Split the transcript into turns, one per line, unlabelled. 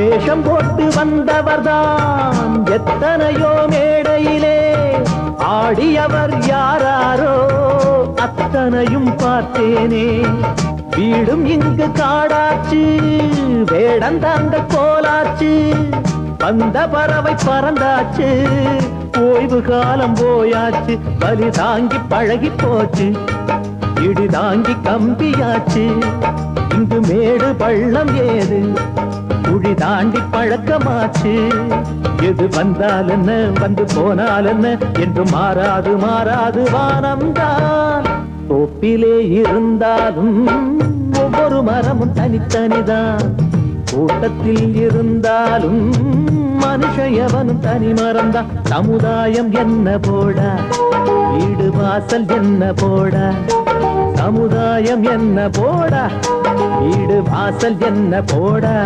வேஷம் போட்டு வந்தவர்தான் எத்தனையோ மேடையிலே ஆடியவர் யாராரோ அத்தனையும் பார்த்தேனே. வீடும் இங்கு காடாச்சு, வேடந்தாங்க கோலாச்சு, வந்த பறவை பறந்தாச்சு, ஓய்வு காலம் போயாச்சு. பலி தாங்கி பழகி போச்சு, இடி தாங்கி கம்பியாச்சு. இங்கு மேடு பள்ளம் ஏது, குழி தாண்டி பழக்கமாச்சு. எது வந்தால் என்ன வந்து போனால் என்ன என்று மாறாது மாறாது வானம்தான். தோப்பிலே இருந்தாலும் ஒவ்வொரு மரமும் தனித்தனிதான், கூட்டத்தில் இருந்தாலும் மனுஷன் எவனும் தனி மரம்தான். சமுதாயம் என்ன போடா, வீடு வாசல் என்ன போடா, சமுதாயம் என்ன போடா, வீடு வாசல் என்ன போடா.